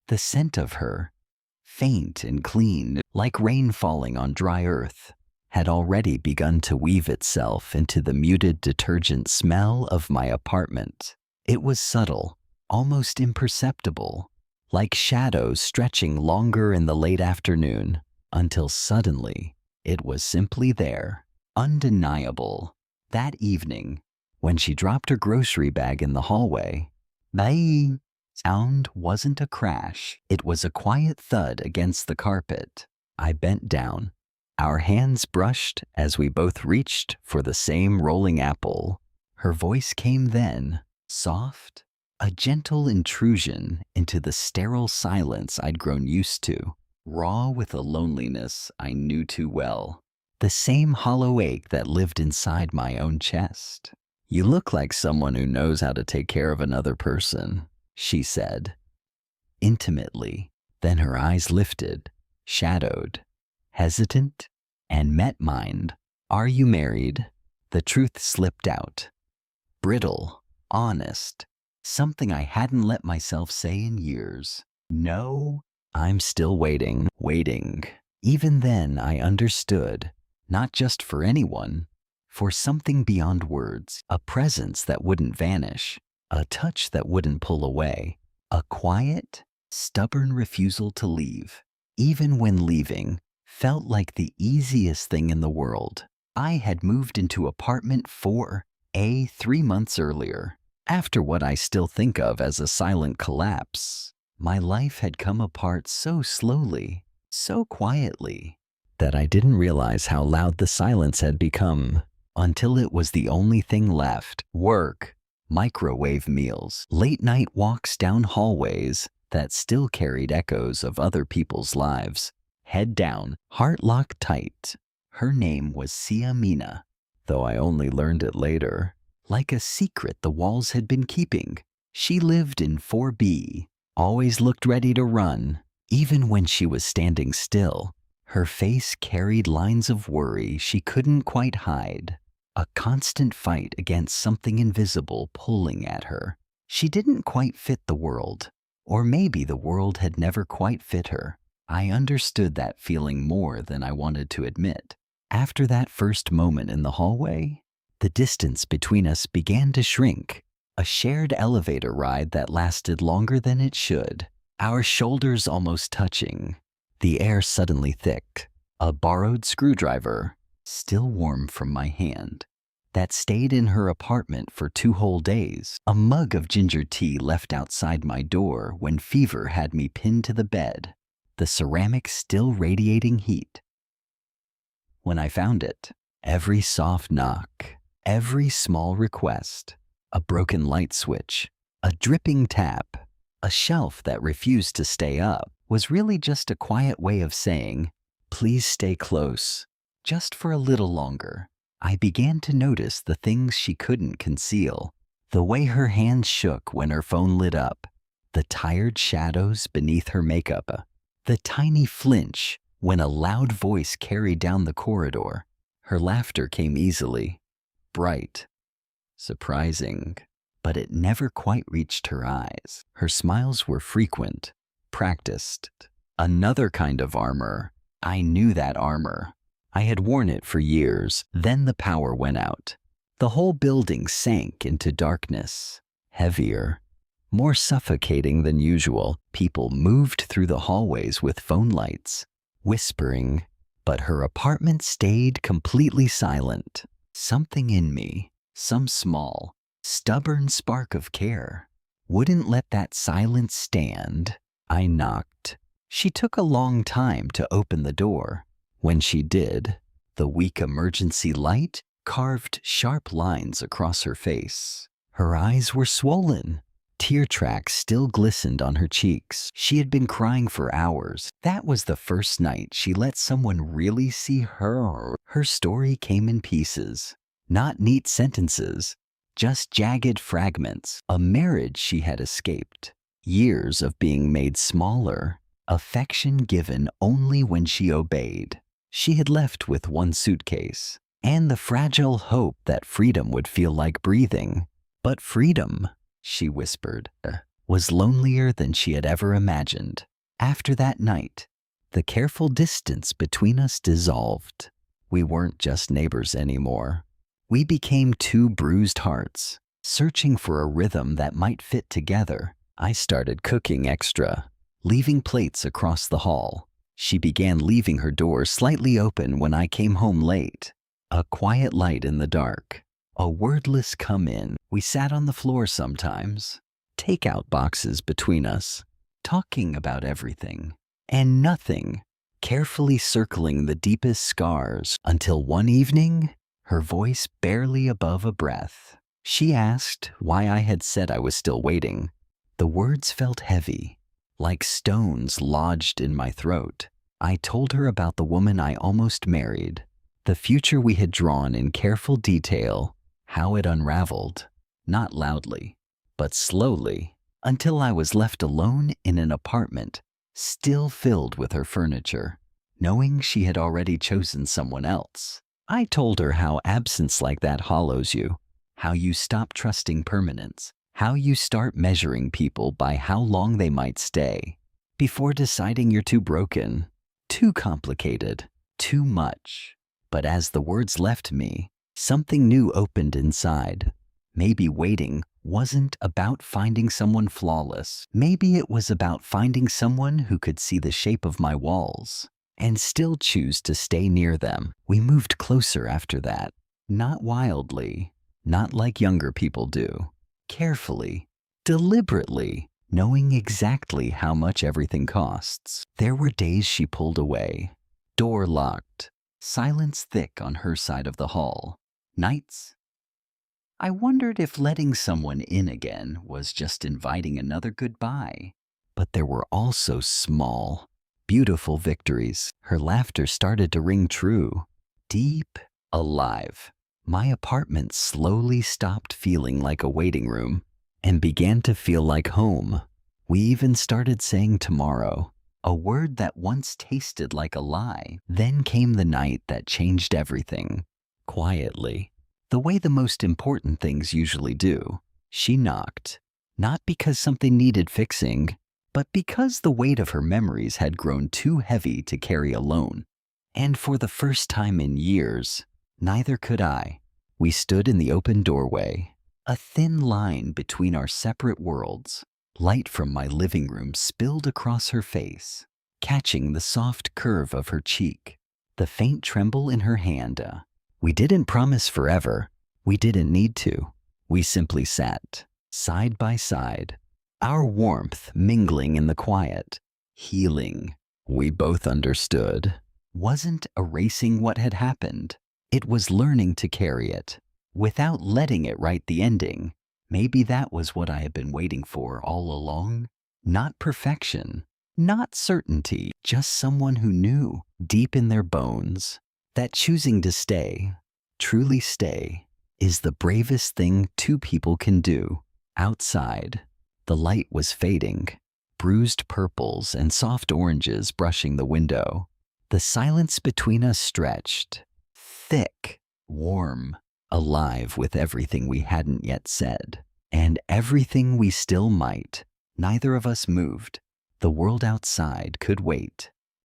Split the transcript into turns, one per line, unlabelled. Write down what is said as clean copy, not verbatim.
The scent of her, faint and clean, like rain falling on dry earth, had already begun to weave itself into the muted detergent smell of my apartment. It was subtle, almost imperceptible, like shadows stretching longer in the late afternoon, until suddenly it was simply there, undeniable. That evening, when she dropped her grocery bag in the hallway, the sound wasn't a crash. It was a quiet thud against the carpet. I bent down. Our hands brushed as we both reached for the same rolling apple. Her voice came then, soft, a gentle intrusion into the sterile silence I'd grown used to, raw with a loneliness I knew too well. The same hollow ache that lived inside my own chest. "You look like someone who knows how to take care of another person," she said, intimately. Then her eyes lifted, shadowed, hesitant, and met mine. "Are you married?" The truth slipped out. Brittle, honest, something I hadn't let myself say in years. "No, I'm still waiting." Even then I understood, not just for anyone, for something beyond words, a presence that wouldn't vanish, a touch that wouldn't pull away, a quiet, stubborn refusal to leave, even when leaving felt like the easiest thing in the world. I had moved into apartment 4A 3 months earlier. After what I still think of as a silent collapse, my life had come apart so slowly, so quietly, that I didn't realize how loud the silence had become until it was the only thing left. Work, microwave meals, late night walks down hallways that still carried echoes of other people's lives. Head down, heart locked tight. Her name was Sia Mina, though I only learned it later. Like a secret the walls had been keeping. She lived in 4B, always looked ready to run, even when she was standing still. Her face carried lines of worry she couldn't quite hide, a constant fight against something invisible pulling at her. She didn't quite fit the world, or maybe the world had never quite fit her. I understood that feeling more than I wanted to admit. After that first moment in the hallway, the distance between us began to shrink, a shared elevator ride that lasted longer than it should, our shoulders almost touching, the air suddenly thick, a borrowed screwdriver, still warm from my hand, that stayed in her apartment for 2 whole days, a mug of ginger tea left outside my door when fever had me pinned to the bed, the ceramic still radiating heat. When I found it, every soft knock, every small request, a broken light switch, a dripping tap, a shelf that refused to stay up, was really just a quiet way of saying, "Please stay close, just for a little longer." I began to notice the things she couldn't conceal, the way her hands shook when her phone lit up, the tired shadows beneath her makeup, the tiny flinch when a loud voice carried down the corridor. Her laughter came easily, bright, surprising, but it never quite reached her eyes. Her smiles were frequent, practiced, another kind of armor. I knew that armor. I had worn it for years. Then the power went out. The whole building sank into darkness, heavier, more suffocating than usual. People moved through the hallways with phone lights, whispering, but her apartment stayed completely silent. Something in me, some small, stubborn spark of care, wouldn't let that silence stand. I knocked. She took a long time to open the door. When she did, the weak emergency light carved sharp lines across her face. Her eyes were swollen. Tear tracks still glistened on her cheeks. She had been crying for hours. That was the first night she let someone really see her. Her story came in pieces, not neat sentences, just jagged fragments. A marriage she had escaped, years of being made smaller, affection given only when she obeyed. She had left with one suitcase, and the fragile hope that freedom would feel like breathing. But freedom, she whispered, was lonelier than she had ever imagined. After that night, the careful distance between us dissolved. We weren't just neighbors anymore. We became two bruised hearts, searching for a rhythm that might fit together. I started cooking extra, leaving plates across the hall. She began leaving her door slightly open when I came home late. A quiet light in the dark, a wordless come in. We sat on the floor sometimes, takeout boxes between us, talking about everything and nothing, carefully circling the deepest scars until one evening, her voice barely above a breath. She asked why I had said I was still waiting. The words felt heavy, like stones lodged in my throat. I told her about the woman I almost married, the future we had drawn in careful detail, how it unraveled, not loudly, but slowly, until I was left alone in an apartment still filled with her furniture, knowing she had already chosen someone else. I told her how absence like that hollows you, how you stop trusting permanence, how you start measuring people by how long they might stay, before deciding you're too broken, too complicated, too much. But as the words left me, something new opened inside. Maybe waiting wasn't about finding someone flawless. Maybe it was about finding someone who could see the shape of my walls and still choose to stay near them. We moved closer after that, not wildly, not like younger people do, carefully, deliberately, knowing exactly how much everything costs. There were days she pulled away, door locked, silence thick on her side of the hall. Nights, I wondered if letting someone in again was just inviting another goodbye. But there were also small, beautiful victories. Her laughter started to ring true, deep, alive. My apartment slowly stopped feeling like a waiting room and began to feel like home. We even started saying tomorrow, a word that once tasted like a lie. Then came the night that changed everything. Quietly, the way the most important things usually do, she knocked, not because something needed fixing, but because the weight of her memories had grown too heavy to carry alone. And for the first time in years, neither could I. We stood in the open doorway, a thin line between our separate worlds. Light from my living room spilled across her face, catching the soft curve of her cheek, the faint tremble in her hand. We didn't promise forever. We didn't need to. We simply sat, side by side, our warmth mingling in the quiet. Healing, we both understood, wasn't erasing what had happened. It was learning to carry it, without letting it write the ending. Maybe that was what I had been waiting for all along. Not perfection, not certainty, just someone who knew, deep in their bones, that choosing to stay, truly stay, is the bravest thing two people can do. Outside, the light was fading, bruised purples and soft oranges brushing the window. The silence between us stretched, thick, warm, alive with everything we hadn't yet said, and everything we still might. Neither of us moved. The world outside could wait.